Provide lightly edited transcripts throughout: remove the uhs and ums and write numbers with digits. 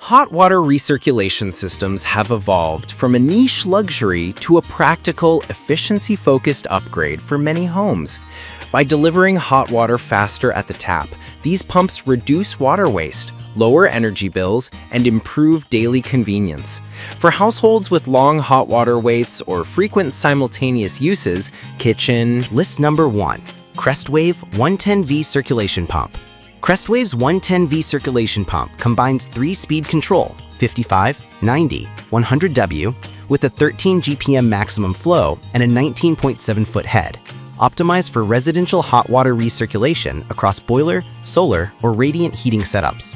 Hot water recirculation systems have evolved from a niche luxury to a practical, efficiency-focused upgrade for many homes. By delivering hot water faster at the tap, these pumps reduce water waste, lower energy bills, and improve daily convenience. For households with long hot water waits or frequent simultaneous uses, kitchen. List number 1. Crestwave 110V Circulation Pump. Crestwave's 110V circulation pump combines 3-speed control, 55, 90, 100W, with a 13 GPM maximum flow and a 19.7-foot head, optimized for residential hot water recirculation across boiler, solar, or radiant heating setups.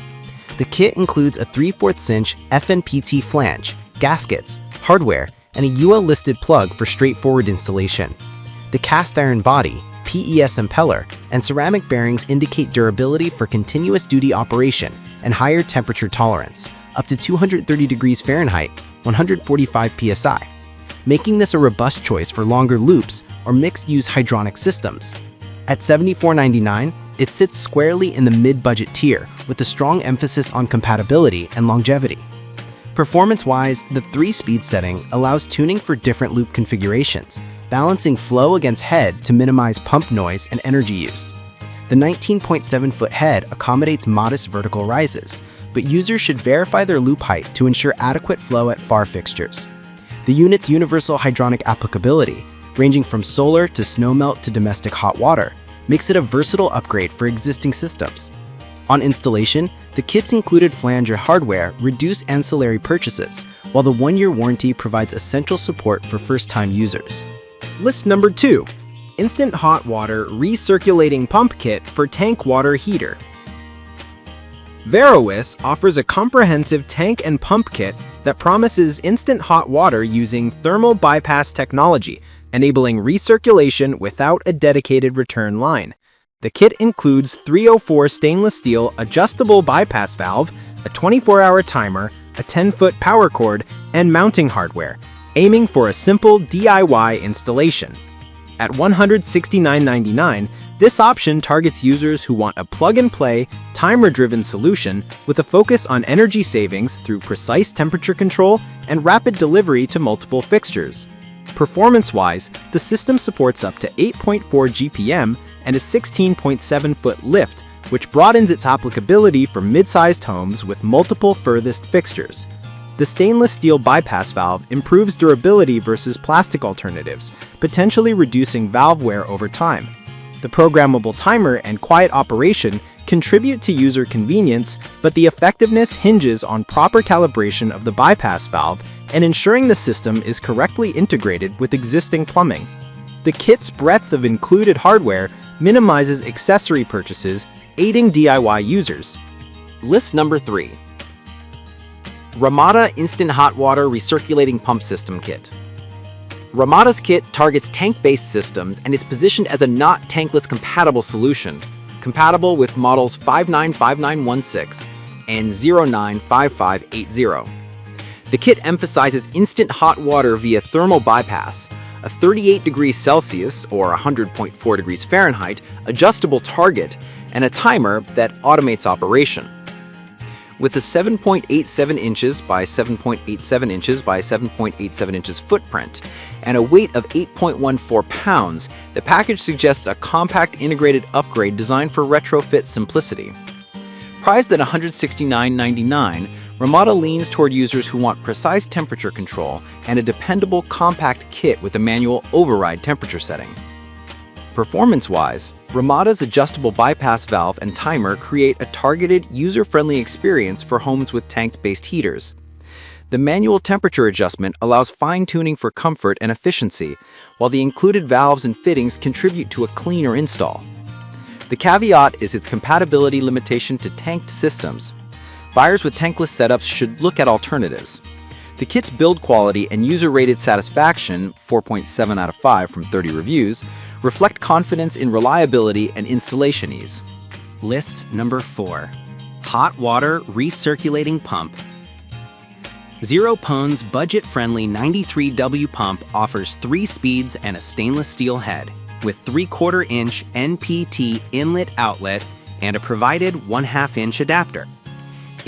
The kit includes a 3/4-inch FNPT flange, gaskets, hardware, and a UL-listed plug for straightforward installation. The cast iron body, PES impeller, and ceramic bearings indicate durability for continuous duty operation and higher temperature tolerance, up to 230 degrees Fahrenheit, 145 psi, making this a robust choice for longer loops or mixed-use hydronic systems. At $74.99, it sits squarely in the mid-budget tier with a strong emphasis on compatibility and longevity. Performance-wise, the 3-speed setting allows tuning for different loop configurations, balancing flow against head to minimize pump noise and energy use. The 19.7-foot head accommodates modest vertical rises, but users should verify their loop height to ensure adequate flow at far fixtures. The unit's universal hydronic applicability, ranging from solar to snowmelt to domestic hot water, makes it a versatile upgrade for existing systems. On installation, the kit's included flanger hardware reduce ancillary purchases, while the 1-year warranty provides essential support for first-time users. List number 2. Instant Hot Water Recirculating Pump Kit for Tank Water Heater. Verowis offers a comprehensive tank and pump kit that promises instant hot water using thermal bypass technology, enabling recirculation without a dedicated return line. The kit includes 304 stainless steel adjustable bypass valve, a 24-hour timer, a 10-foot power cord, and mounting hardware, aiming for a simple DIY installation. At $169.99, this option targets users who want a plug-and-play, timer-driven solution with a focus on energy savings through precise temperature control and rapid delivery to multiple fixtures. Performance-wise, the system supports up to 8.4 GPM and a 16.7-foot lift, which broadens its applicability for mid-sized homes with multiple furthest fixtures. The stainless steel bypass valve improves durability versus plastic alternatives, potentially reducing valve wear over time. The programmable timer and quiet operation contribute to user convenience, but the effectiveness hinges on proper calibration of the bypass valve and ensuring the system is correctly integrated with existing plumbing. The kit's breadth of included hardware minimizes accessory purchases, aiding DIY users. List number 3. Ramada Instant Hot Water Recirculating Pump System Kit. Ramada's kit targets tank-based systems and is positioned as a not tankless compatible solution, compatible with models 595916 and 095580. The kit emphasizes instant hot water via thermal bypass, a 38 degrees Celsius or 100.4 degrees Fahrenheit adjustable target, and a timer that automates operation. With a 7.87 inches by 7.87 inches by 7.87 inches footprint and a weight of 8.14 pounds, the package suggests a compact integrated upgrade designed for retrofit simplicity. Priced at $169.99, Ramada leans toward users who want precise temperature control and a dependable compact kit with a manual override temperature setting. Performance-wise, Ramada's adjustable bypass valve and timer create a targeted, user-friendly experience for homes with tank-based heaters. The manual temperature adjustment allows fine-tuning for comfort and efficiency, while the included valves and fittings contribute to a cleaner install. The caveat is its compatibility limitation to tanked systems. Buyers with tankless setups should look at alternatives. The kit's build quality and user-rated satisfaction, 4.7 out of 5 from 30 reviews, reflect confidence in reliability and installation ease. List number 4. Hot Water Recirculating Pump. Zero Pone's budget-friendly 93W pump offers 3 speeds and a stainless steel head, with 3/4-inch NPT inlet-outlet and a provided 1/2-inch adapter.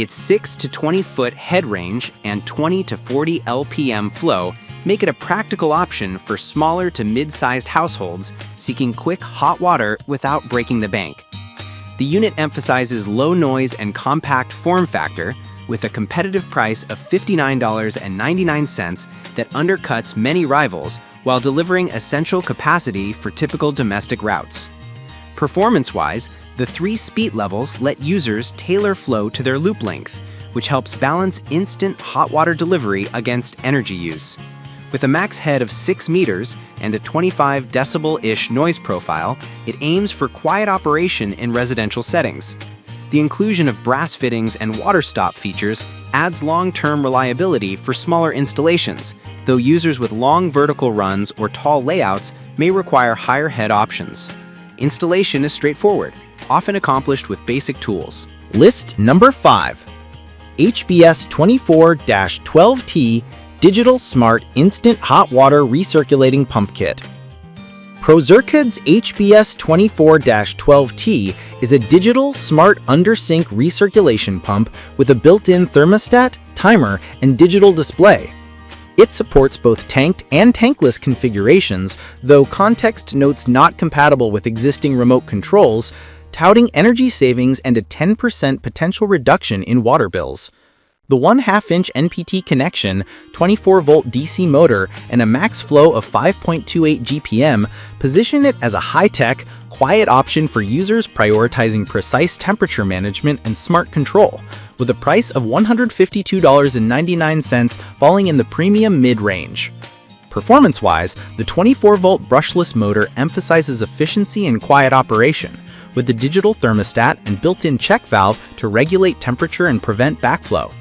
Its 6 to 20-foot head range and 20 to 40 LPM flow make it a practical option for smaller to mid-sized households seeking quick hot water without breaking the bank. The unit emphasizes low noise and compact form factor with a competitive price of $59.99 that undercuts many rivals while delivering essential capacity for typical domestic routes. Performance-wise, the 3 speed levels let users tailor flow to their loop length, which helps balance instant hot water delivery against energy use. With a max head of 6 meters and a 25 decibel-ish noise profile, it aims for quiet operation in residential settings. The inclusion of brass fittings and water stop features adds long-term reliability for smaller installations, though users with long vertical runs or tall layouts may require higher head options. Installation is straightforward, often accomplished with basic tools. List number 5. HBS 24-12T Digital Smart Instant Hot Water Recirculating Pump Kit. Recirculating's HBS 24-12T is a digital, smart under-sink recirculation pump with a built-in thermostat, timer, and digital display. It supports both tanked and tankless configurations, though context notes not compatible with existing remote controls, touting energy savings and a 10% potential reduction in water bills. The 1/2-inch NPT connection, 24-volt DC motor, and a max flow of 5.28 GPM position it as a high-tech, quiet option for users prioritizing precise temperature management and smart control, with a price of $152.99 falling in the premium mid-range. Performance-wise, the 24-volt brushless motor emphasizes efficiency and quiet operation, with the digital thermostat and built-in check valve to regulate temperature and prevent backflow.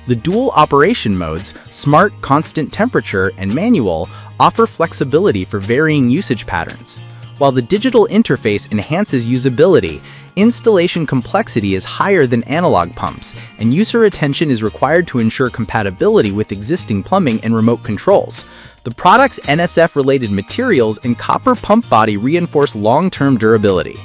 The dual operation modes, Smart Constant Temperature and Manual, offer flexibility for varying usage patterns. While the digital interface enhances usability, installation complexity is higher than analog pumps, and user attention is required to ensure compatibility with existing plumbing and remote controls. The product's NSF-related materials and copper pump body reinforce long-term durability.